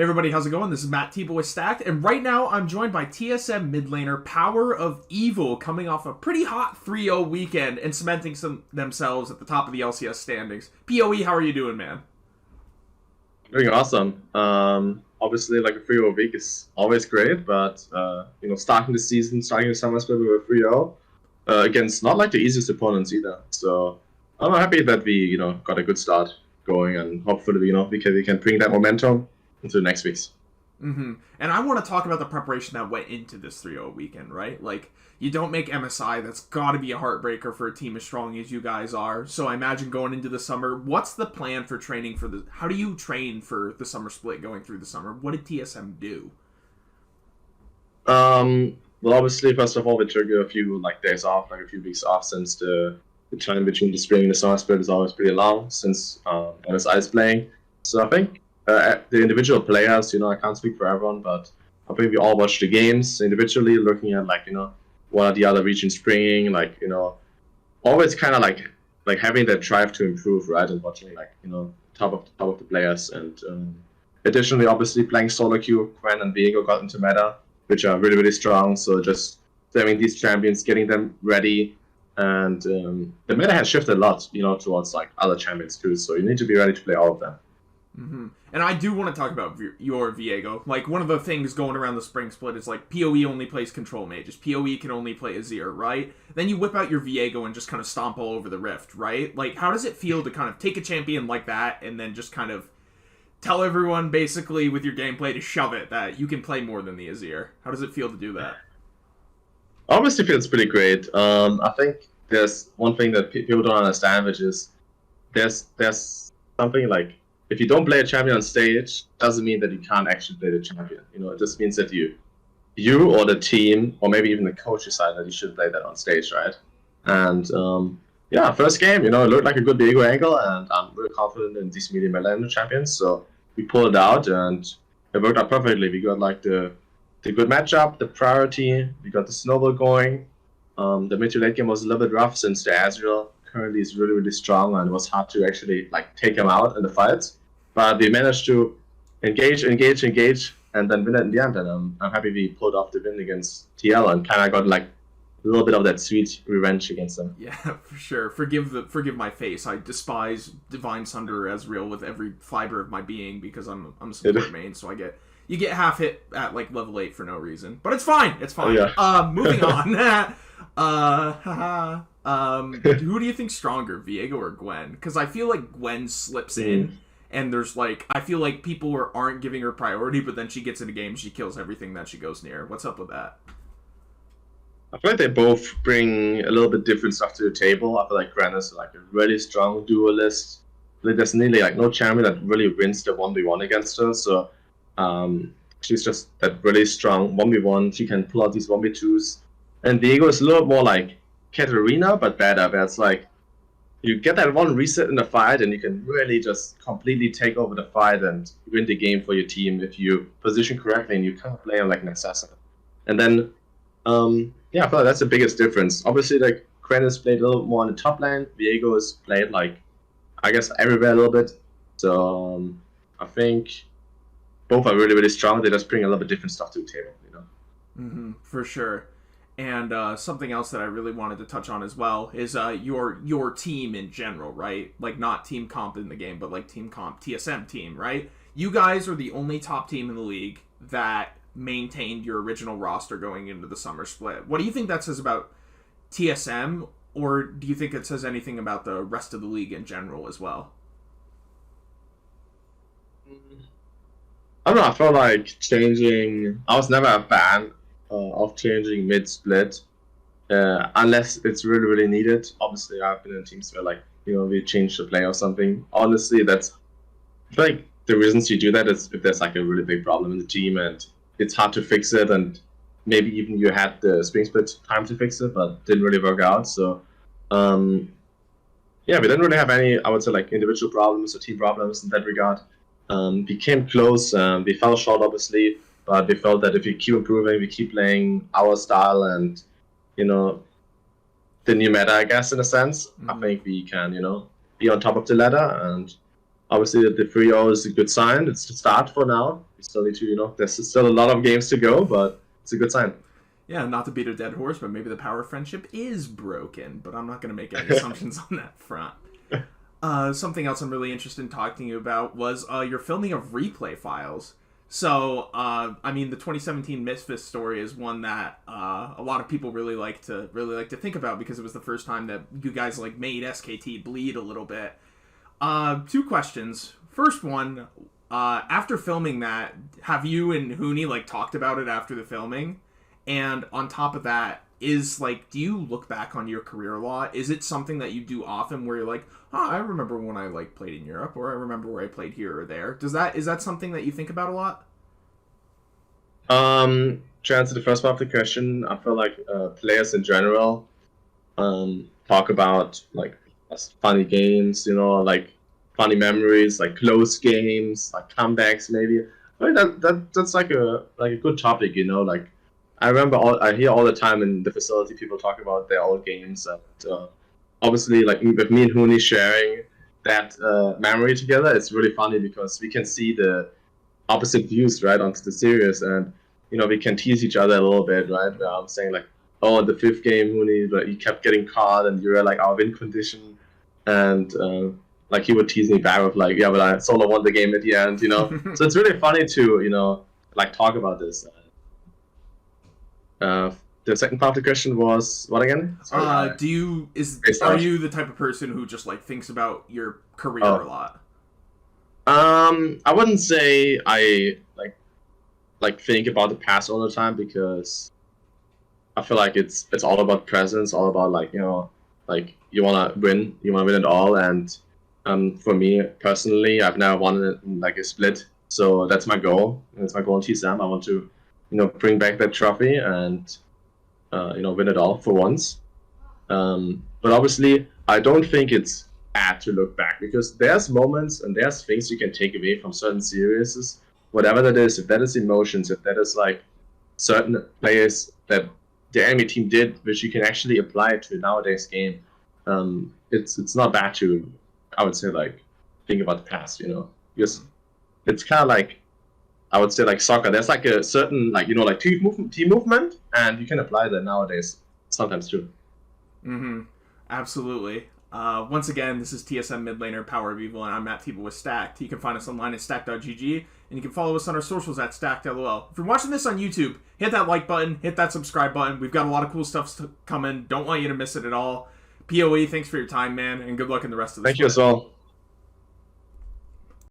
Hey everybody, how's it going? This is Matt T-Boy Stacked, and right now I'm joined by TSM mid laner PowerOfEvil, coming off a pretty hot 3-0 weekend and cementing themselves at the top of the LCS standings. PoE, how are you doing, man? Doing awesome. Obviously, like a 3-0 week is always great, but starting the season, starting the summer split with a 3-0 against not like the easiest opponents either. So I'm happy that we got a good start going, and hopefully we can bring that momentum into the next weeks. And I want to talk about the preparation that went into this 3-0 weekend, right? Like, you don't make MSI. That's got to be a heartbreaker for a team as strong as you guys are. So I imagine going into the summer, what's the plan for training for the... How do you train for the summer split going through the summer? What did TSM do? Well, obviously, first of all, we took a few days off, like a few weeks off, since the time between the spring and the summer split is always pretty long since MSI is playing. So I think the individual players, I can't speak for everyone, but I think we all watch the games individually, looking at what are the other regions bringing, always kind of like having that drive to improve, right, and watching top of the players, and additionally, obviously playing solo queue, Gwen and Viego got into meta, which are really really strong. So just having these champions, getting them ready, and the meta has shifted a lot, towards other champions too. So you need to be ready to play all of them. And I do want to talk about your Viego. Like, one of the things going around the spring split is, PoE only plays control mages. PoE can only play Azir, right? Then you whip out your Viego and just kind of stomp all over the Rift, right? Like, how does it feel to kind of take a champion like that and then just kind of tell everyone, basically, with your gameplay to shove it, that you can play more than the Azir? How does it feel to do that? Obviously feels pretty great. I think there's one thing that people don't understand, which is there's something like, if you don't play a champion on stage, doesn't mean that you can't actually play the champion. It just means that you or the team, or maybe even the coach decide that you should play that on stage, right? And first game, it looked like a good Viego angle, and I'm really confident in these medium lane champions. So we pulled it out, and it worked out perfectly. We got the good matchup, the priority, we got the snowball going. The mid to late game was a little bit rough since the Azrael currently is really really strong, and it was hard to actually take him out in the fights. But we managed to engage, and then win it in the end. And I'm happy we pulled off the win against TL and kind of got a little bit of that sweet revenge against them. Yeah, for sure. Forgive my face. I despise Divine Sunder as real with every fiber of my being because I'm a support main, so you get half hit at level 8 for no reason. But it's fine. It's fine. Oh, yeah. Moving on. Who do you think's stronger, Viego or Gwen? Because I feel like Gwen slips in. And there's I feel like people aren't giving her priority, but then she gets in a game, she kills everything that she goes near. What's up with that? I feel like they both bring a little bit different stuff to the table. I feel like Gwen is a really strong duelist. There's nearly no champion that really wins the 1v1 against her. So she's just that really strong 1v1. She can pull out these 1v2s. And Viego is a little more like Katarina, but better. Where it's you get that one reset in the fight, and you can really just completely take over the fight and win the game for your team if you position correctly and you kind of play like an assassin. And then, I feel like that's the biggest difference. Obviously, Gwen is played a little more on the top lane. Viego is played I guess everywhere a little bit. So I think both are really really strong. They just bring a little bit different stuff to the table. For sure. And something else that I really wanted to touch on as well is your team in general, right? Not team comp in the game, but team comp, TSM team, right? You guys are the only top team in the league that maintained your original roster going into the summer split. What do you think that says about TSM, or do you think it says anything about the rest of the league in general as well? I don't know, I felt like changing... I was never a fan of changing mid-split, unless it's really, really needed. Obviously, I've been in teams where, we change the play or something. Honestly, I feel like the reasons you do that is if there's, a really big problem in the team and it's hard to fix it, and maybe even you had the spring split time to fix it, but didn't really work out. So, we didn't really have any, I would say, individual problems or team problems in that regard. We came close, we fell short, obviously, but we felt that if we keep improving, we keep playing our style and, the new meta, I guess, in a sense, I think we can, be on top of the ladder. And obviously the 3-0 is a good sign. It's the start for now. We still need to, there's still a lot of games to go, but it's a good sign. Yeah, not to beat a dead horse, but maybe the power of friendship is broken. But I'm not going to make any assumptions on that front. Something else I'm really interested in talking to you about was your filming of replay files. So, I mean, the 2017 Misfits story is one that a lot of people really like to think about because it was the first time that you guys like made SKT bleed a little bit. 2 questions. First one, after filming that, have you and Hooney like talked about it after the filming? And on top of that, is like, do you look back on your career a lot? Is it something that you do often where you're like, oh, I remember when I like played in Europe, or I remember where I played here or there? Is that something that you think about a lot? To answer the first part of the question, I feel like players in general talk about like funny games, like funny memories, like close games, like comebacks maybe. I mean, that's like a good topic, like. I hear all the time in the facility people talk about their old games, and obviously, like with me and Hooney sharing that memory together, it's really funny because we can see the opposite views right onto the series, and we can tease each other a little bit, right? I'm saying like, oh, in the 5th game, Hooney, but you kept getting caught, and you were like our win condition, and like he would tease me back with like, yeah, but I solo won the game at the end, So it's really funny to like talk about this. The second part of the question was what again? Are you the type of person who just like thinks about your career a lot? I wouldn't say I like think about the past all the time because I feel like it's all about presence, all about like like you wanna win it all, and for me personally, I've never won it in like a split, so that's my goal. That's my goal in TSM. I want to bring back that trophy and, win it all for once. But obviously, I don't think it's bad to look back because there's moments and there's things you can take away from certain series, whatever that is, if that is emotions, if that is like certain players that the enemy team did, which you can actually apply to nowadays game. It's not bad to, I would say, like, think about the past, because it's kind of like, I would say like soccer. There's like a certain like like team movement, and you can apply that nowadays sometimes too. Absolutely. Once again, this is TSM mid laner PowerOfEvil, and I'm Matt Thieba with Stacked. You can find us online at stacked.gg, and you can follow us on our socials at StackedLOL. If you're watching this on YouTube, hit that like button, hit that subscribe button. We've got a lot of cool stuff coming. Don't want you to miss it at all. PoE, thanks for your time, man, and good luck in the rest of the Thank you as well.